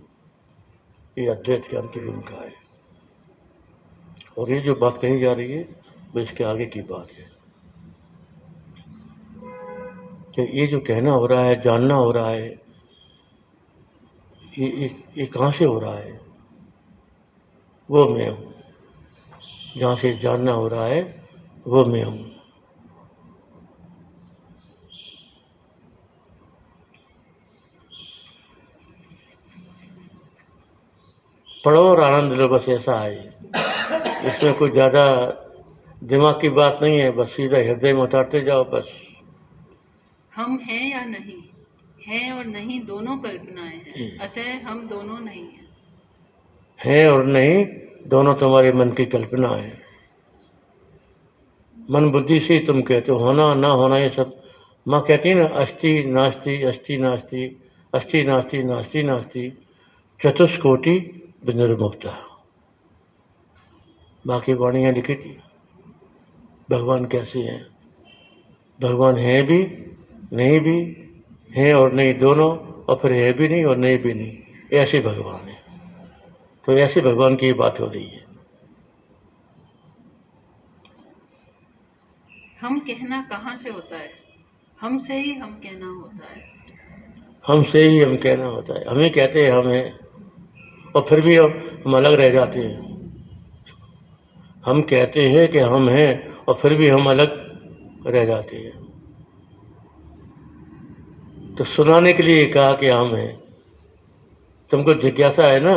ये अद्वैत ज्ञान की भूमिका है। और ये जो बात कही जा रही है वो इसके आगे की बात है कि ये जो कहना हो रहा है, जानना हो रहा है, ये कहाँ से हो रहा है? वो मैं हूँ। जहाँ से जानना हो रहा है वो मैं हूँ। पढ़ो और आनंद लो, बस ऐसा है। इसमें कोई ज़्यादा दिमाग की बात नहीं है, बस सीधा हृदय में उतारते जाओ बस। हम हैं या नहीं, हैं और नहीं दोनों कल्पनाएं हैं, अतः हम दोनों नहीं हैं। हैं और नहीं दोनों तुम्हारे मन की कल्पना है। मन बुद्धि से तुम कहते हो होना ना होना, ये सब माँ कहती है ना, अस्थि नास्ति अस्थि नास्ति, अस्थि नास्ति नास्ति नास्ति, चतुष्कोटि विनिर्मुक्ता। बाकी वाणियाँ लिखी थी। भगवान कैसे हैं? भगवान हैं भी नहीं भी, हैं और नहीं दोनों, और फिर है भी नहीं और नहीं भी नहीं, ऐसे भगवान है। तो ऐसे भगवान की बात हो रही है। हम कहना कहाँ से होता है? हमसे ही हम कहना होता है। हमसे ही हम कहना होता है। हमें कहते हैं हम हैं, और फिर भी हम अलग रह जाते हैं। हम कहते हैं कि हम हैं और फिर भी हम अलग रह जाते हैं। तो सुनाने के लिए कहा कि हम हैं। तुमको जिज्ञासा है ना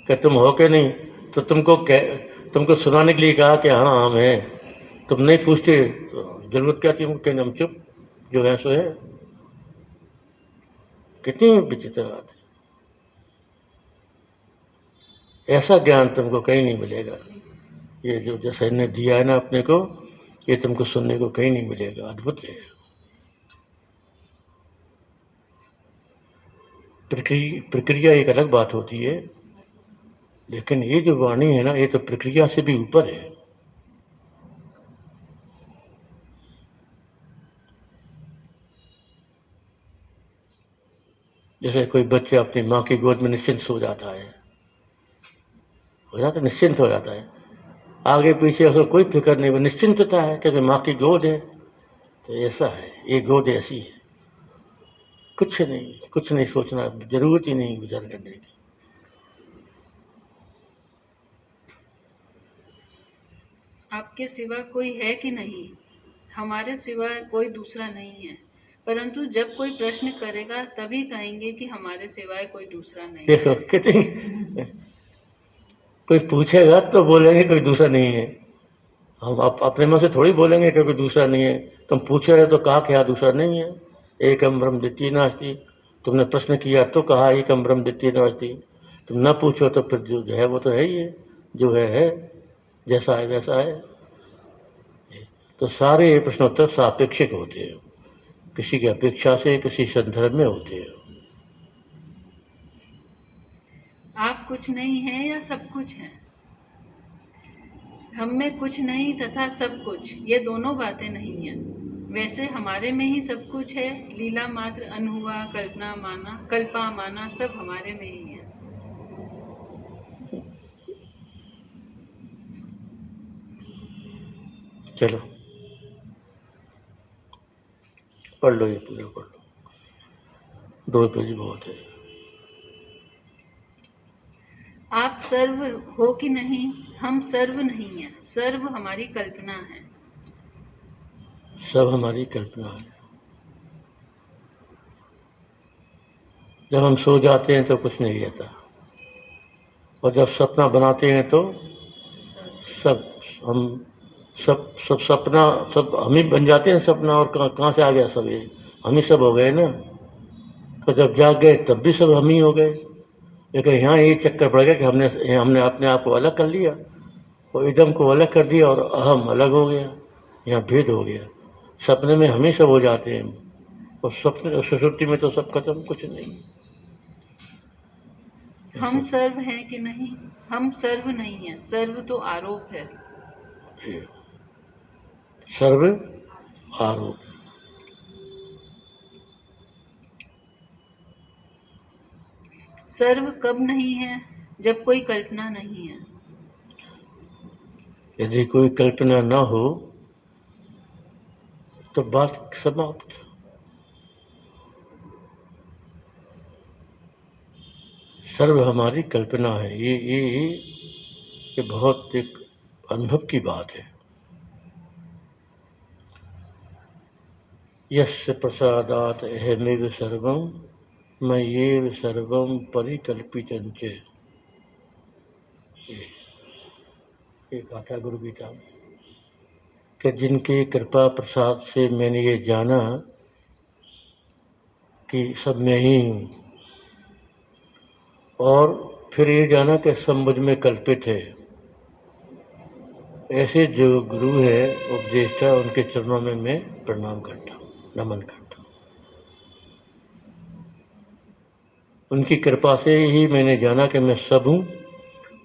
कि तुम हो के नहीं, तो तुमको सुनाने के लिए कहा कि हाँ हम हैं। तुम नहीं पूछते तो जरूरत क्या थी कि हम चुप, जो है सो है। कितनी विचित्र बात है। ऐसा ज्ञान तुमको कहीं नहीं मिलेगा। ये जो जैसे इन्हें दिया है ना अपने को, ये तुमको सुनने को कहीं नहीं मिलेगा। अद्भुत है। प्रक्रिया एक अलग बात होती है, लेकिन ये जो वाणी है ना, ये तो प्रक्रिया से भी ऊपर है। जैसे कोई बच्चा अपनी माँ की गोद में निश्चिंत हो जाता है, निश्चिंत हो जाता है, आगे पीछे उसको कोई फिक्र नहीं, वो निश्चिंतता है क्योंकि माँ की गोद है। तो ऐसा है, ये गोद ऐसी है, कुछ नहीं सोचना, जरूरत ही नहीं गुजर करने की। आपके सिवा कोई है कि नहीं? हमारे सिवा कोई दूसरा नहीं है, परंतु जब कोई प्रश्न करेगा तभी कहेंगे कि हमारे सिवाय कोई दूसरा नहीं। देखो कितनी, कोई पूछेगा तो बोलेंगे कोई दूसरा नहीं है। हम अपने मन से थोड़ी बोलेंगे कि कोई दूसरा नहीं है। तुम पूछ रहे तो कहा कि हाँ दूसरा नहीं है। एकम ब्रह्म द्वितीय नास्ति। तुमने प्रश्न किया तो कहा एकम ब्रह्म द्वितीय नास्ति। तुम न पूछो तो फिर जो है वो तो है ही है, जो है जैसा है वैसा है। तो सारे प्रश्नोत्तर सापेक्षिक होते हैं, किसी की अपेक्षा से किसी संदर्भ में होते हैं। आप कुछ नहीं है या सब कुछ है? हम में कुछ नहीं तथा सब कुछ, ये दोनों बातें नहीं है। वैसे हमारे में ही सब कुछ है। लीला मात्र, अनहुआ, कल्पा माना सब हमारे में ही है। चलो पढ़ लो, ये पूरा पढ़ लो, 2 पेज बहुत है। आप सर्व हो कि नहीं? हम सर्व नहीं है, सर्व हमारी कल्पना है। सब हमारी कल्पना है। जब हम सो जाते हैं तो कुछ नहीं रहता, और जब सपना बनाते हैं तो सब सपना, सब हम ही बन जाते हैं सपना। और कहाँ से आ गया सब? ये हम ही सब हो गए ना। तो जब जाग गए तब भी सब हम ही हो गए। लेकिन यहाँ ये चक्कर पड़ गया कि हमने अपने आप को अलग कर लिया, और इदम को अलग कर दिया, और अहम अलग हो गया। यहाँ भेद हो गया। सपने में हम ही सब हो जाते हैं, और सपने सुषुप्ति में तो सब खत्म, कुछ नहीं। हम सर्व हैं कि नहीं? हम सर्व नहीं है, सर्व तो आरोप है। सर्व आरोप। सर्व कब नहीं है? जब कोई कल्पना नहीं है। यदि कोई कल्पना न हो तो बात समाप्त। सर्व हमारी कल्पना है। ये बहुत एक अनुभव की बात है। यस्य प्रसादात अहमेव सर्वं मय्येव सर्वं परिकल्पितं च। ये कहा था गुरु गीता में कि जिनके कृपा प्रसाद से मैंने ये जाना कि सब मैं ही हूँ, और फिर ये जाना कि सब मुझ में कल्पित है। ऐसे जो गुरु है, उपदेष्टा, उनके चरणों में मैं प्रणाम करता हूँ, नमन करता हूँ। उनकी कृपा से ही मैंने जाना कि मैं सब हूँ,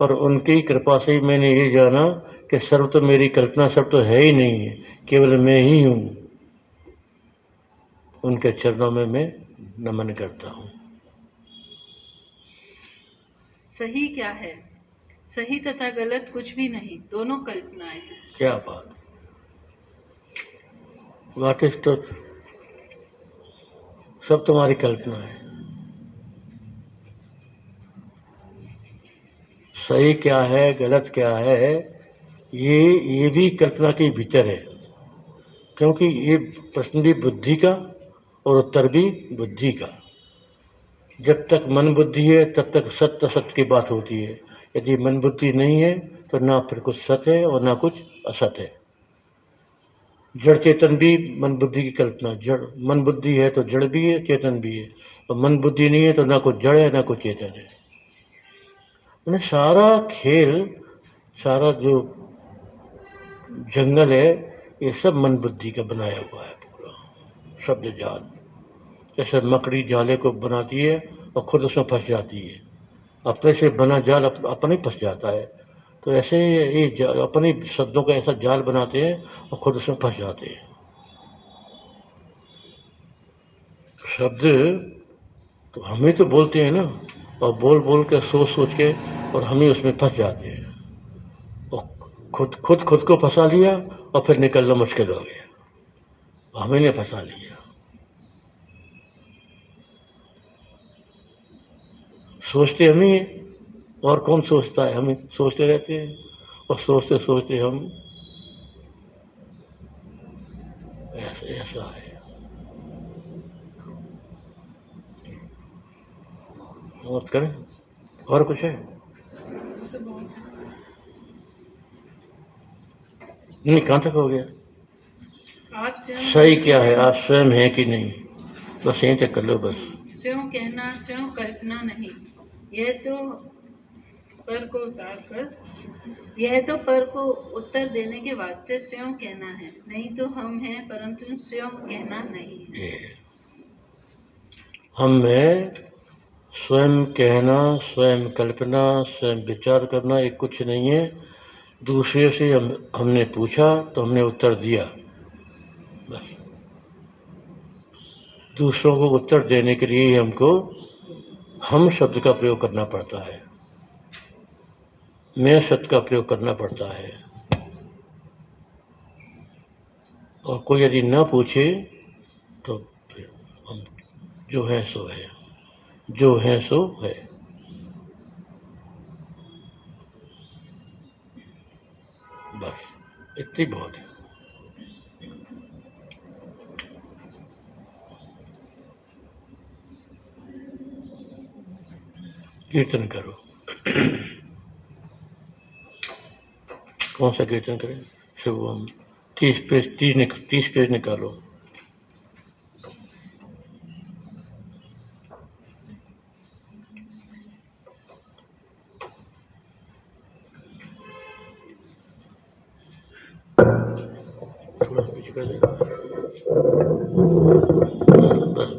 और उनकी कृपा से ही मैंने ये जाना कि सर्व तो मेरी कल्पना, सब तो है ही नहीं है, केवल मैं ही हूँ। उनके चरणों में मैं नमन करता हूँ। सही क्या है? सही तथा गलत कुछ भी नहीं, दोनों कल्पनाएं हैं। क्या बात! What is truth? सब तुम्हारी कल्पना है। सही क्या है, गलत क्या है, ये भी कल्पना के भीतर है। क्योंकि ये प्रश्न भी बुद्धि का और उत्तर भी बुद्धि का। जब तक मन बुद्धि है तब तक सत्य असत्य की बात होती है। यदि मन बुद्धि नहीं है तो ना फिर कुछ सत्य है और ना कुछ असत्य है। जड़ चेतन भी मन बुद्धि की कल्पना। जड़ मन बुद्धि है तो जड़ भी है, चेतन भी है, और मन बुद्धि नहीं है तो ना कुछ जड़ है ना कुछ चेतन है। मैंने सारा खेल, सारा जो जंगल है, ये सब मन बुद्धि का बनाया हुआ है पूरा शब्द जाल। जैसे मकड़ी जाले को बनाती है और खुद उसमें फंस जाती है, अपने से बना जाल अपने फंस जाता है। तो ऐसे ये अपने शब्दों का ऐसा जाल बनाते हैं और खुद उसमें फंस जाते हैं। शब्द तो हम ही तो बोलते हैं ना, और बोल बोल के सोच सोच के, और हम ही उसमें फंस जाते हैं और खुद को फंसा लिया और फिर निकलना मुश्किल हो गया। हमें ने फंसा लिया। सोचते हम ही हैं, और कौन सोचता है? हम ही सोचते रहते हैं, और सोचते सोचते हम ऐसा है। मत करें। और कुछ है? नहीं, कहाँ तक हो गया? आप स्वयं सही क्या है? आप स्वयं हैं कि नहीं? बस यहीं तक कर लो। बस स्वयं कहना, स्वयं कल्पना नहीं। यह तो पर को उत्तर देने के वास्ते स्वयं कहना है। नहीं तो हम हैं, परंतु स्वयं कहना नहीं है। हम में स्वयं कहना, स्वयं कल्पना, स्वयं विचार करना एक कुछ नहीं है। दूसरे से हमने पूछा तो हमने उत्तर दिया। बस दूसरों को उत्तर देने के लिए हमको हम शब्द का प्रयोग करना पड़ता है, मैं शब्द का प्रयोग करना पड़ता है। और कोई यदि न पूछे तो फिर हम जो है सो है, जो है सो है। बस इतनी बहुत है। कीर्तन करो। कौन सा कीर्तन करें? शुभम 30 पेज निकालो। थोड़ा पीछे कर देगा। बस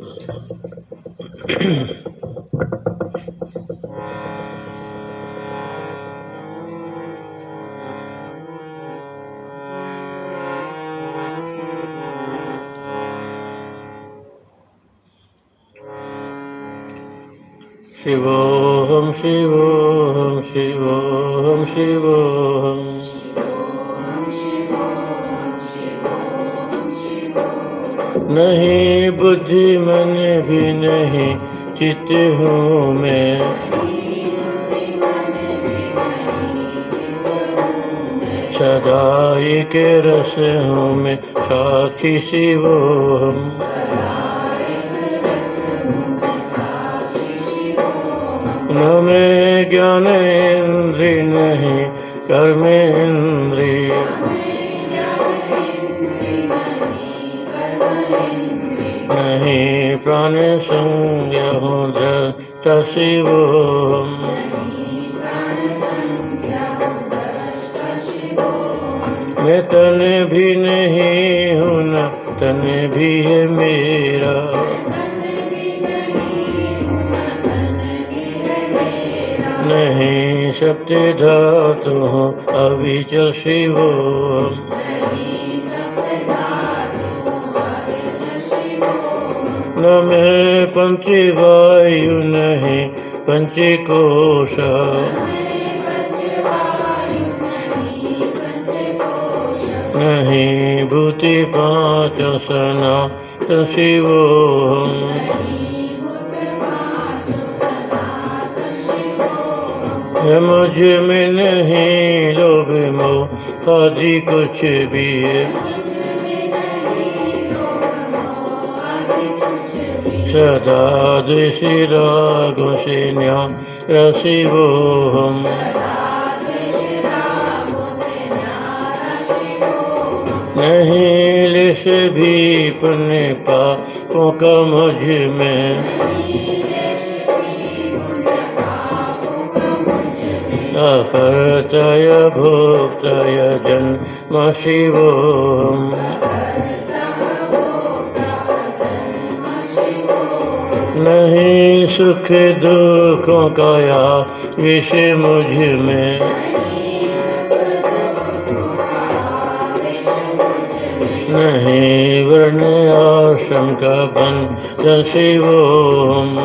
शिवोहम शिवोहम शिवोहम शिवोहम नहीं बुद्धि मन भी नहीं चित हूँ मैं, सदाई के रस हूँ मैं साक्षी शिवोहम। न में ज्ञान इंद्रिय नहीं कर्म इंद्रिय, नहीं प्राण संज्ञा हूँ दृष्टा शिवोहम। मैं तन भी नहीं हूँ न तन भी है मेरा, नहीं शक्ति धातु हूँ अविचल शिवोहम। न मैं पंचवायु नहीं पंचकोश, नहीं भूति पांच सनातन शिवोहम। मुझ में नहीं लोभ मोह आदि कुछ भी है, सदा द्वेषी रागों से न्यारसिवोऽहम् नहीं लिश भी पुण्य पापों का मुझ में अकर्तय भोक्तय जन्म शिवोऽहम् नहीं सुख दुखों का या विष मुझ में नहीं वर्ण आश्रम का बंधन शिवोऽहम्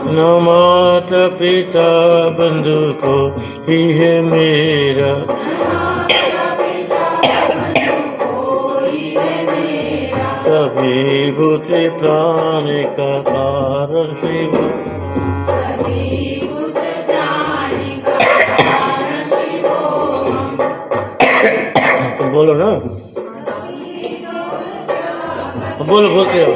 न माता पिता बंधु को ही है मेरा सभी भूत प्राणी का कारण शिव तुम बोलो ना बोलो बोलते हो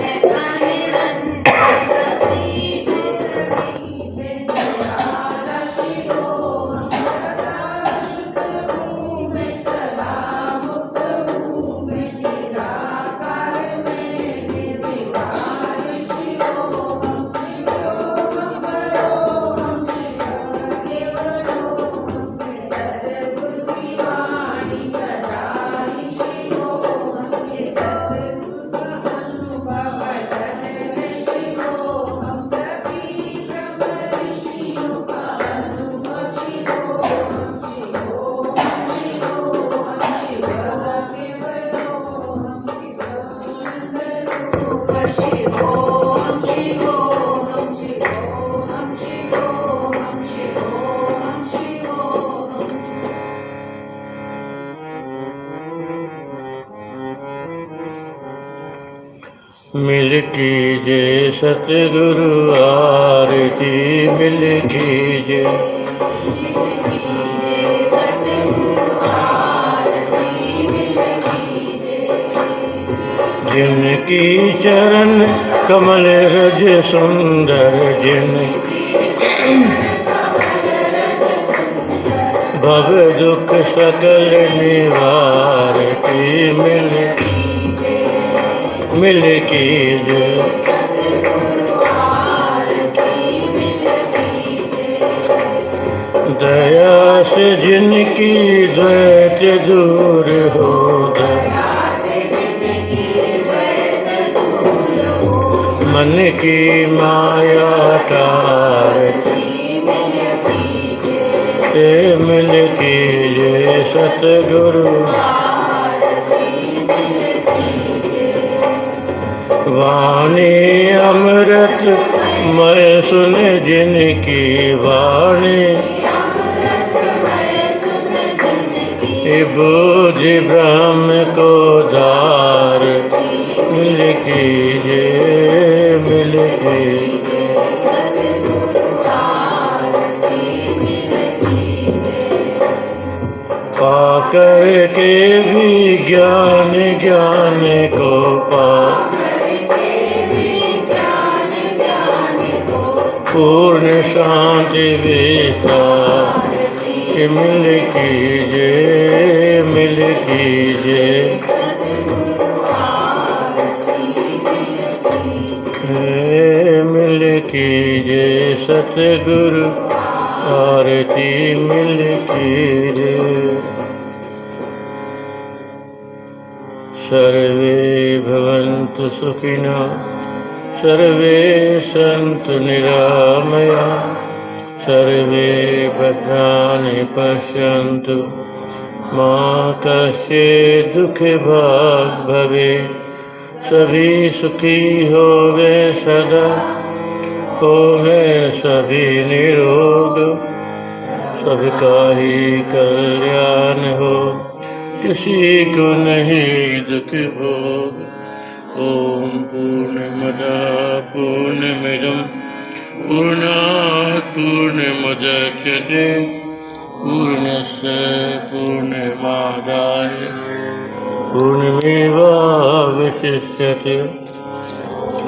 मिल कीजिए सतगुरु आरती मिल कीजिए जिनकी चरण कमल रज सुंदर जिन भव दुख सकल निवारती मिल कीजिए दया से जिनकी द्वैत दूर हो मन की माया टारती मिल कीजिए सतगुरु वाणी अमृत मैं सुन जिनकी वाणी बुझ ब्रह्म को धार मिल कीजिए पाकर के भी ज्ञान को पा पूर्ण शांति विसार मिल कीजिए मिल कीजिए सतगुरु आरती मिल कीजिए। सर्वे भवन्तु सुखिनः सर्वे सन्तु निरामया सर्वे भद्राणि पश्यन्तु मा कश्चित् दुःखभाग् भवेत् सभी सुखी होवे सदा होवे सभी निरोग सबका ही कल्याण हो किसी को नहीं दुख भोग। ओम पूर्णमदः पूर्णमिदं पूर्णात् पूर्णमुदच्यते पूर्णस्य पूर्णमादाय पूर्णमेवावशिष्यते।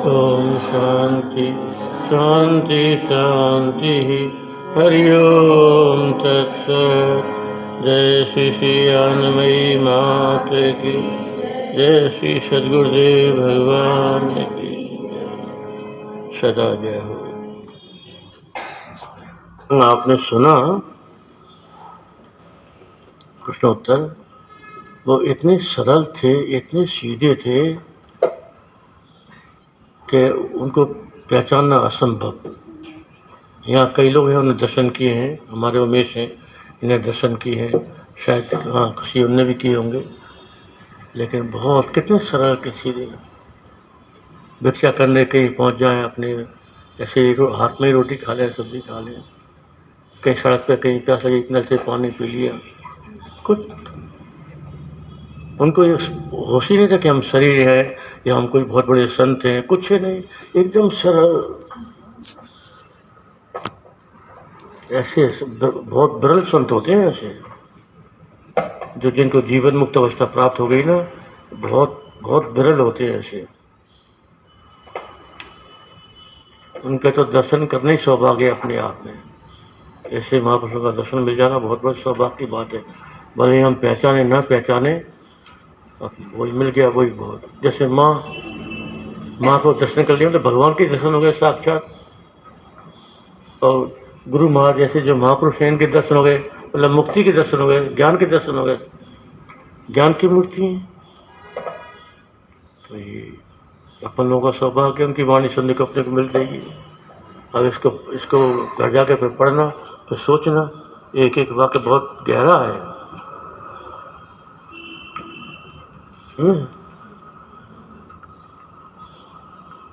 ओम शांति शांति शांति। हरि ओम तत्सत। जय श्री श्री आनंदमयी माता की जय। श्री सद्गुरुदेव भगवान की सदा जय हो। आपने सुना प्रश्नोत्तर, वो इतने सरल थे, इतने सीधे थे कि उनको पहचानना असंभव। यहाँ कई लोग हैं, उन्होंने दर्शन किए हैं, हमारे उमेश हैं, इन्हें दर्शन किए हैं, शायद हाँ किसी उनने भी किए होंगे, लेकिन बहुत कितने सरल के सीधे। भिक्षा करने कहीं पहुँच जाएं, अपने ऐसे हाथ में ही रोटी खा लें, सब्जी खा लें, कहीं सड़क पे कहीं प्यास लगी नल से पानी पी लिया, कुछ उनको होश ही नहीं था कि हम शरीर है या हम कोई बहुत बड़े संत हैं, कुछ नहीं, एकदम सरल। ऐसे बहुत विरल संत होते हैं ऐसे, जो जिनको जीवन मुक्त अवस्था प्राप्त हो गई ना, बहुत बहुत विरल होते हैं ऐसे। उनके तो दर्शन करने ही सौभाग्य अपने आप में। ऐसे महापुरुषों का दर्शन मिल जाना बहुत बड़ी सौभाग्य की बात है। भले हम पहचाने ना पहचाने, वही मिल गया वही बहुत। जैसे माँ को दर्शन कर लिया तो भगवान के दर्शन हो गए साक्षात, और गुरु महाराज जैसे जो महापुरुष हैं इनके दर्शन हो गए, मतलब मुक्ति के दर्शन हो गए, ज्ञान के दर्शन हो गए, ज्ञान की मूर्ति है। तो ये अपन लोगों का सौभाग्य, उनकी वाणी सुनने को अपने को मिल जाएगी। अब इसको घर जाकर फिर पढ़ना, फिर सोचना, एक एक वाक्य बहुत गहरा है।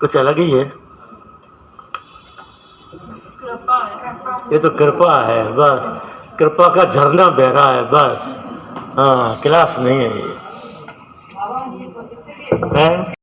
कुछ अलग ही है, ये तो कृपा है बस, कृपा का झरना बह रहा है बस। हाँ, क्लास नहीं है ये है?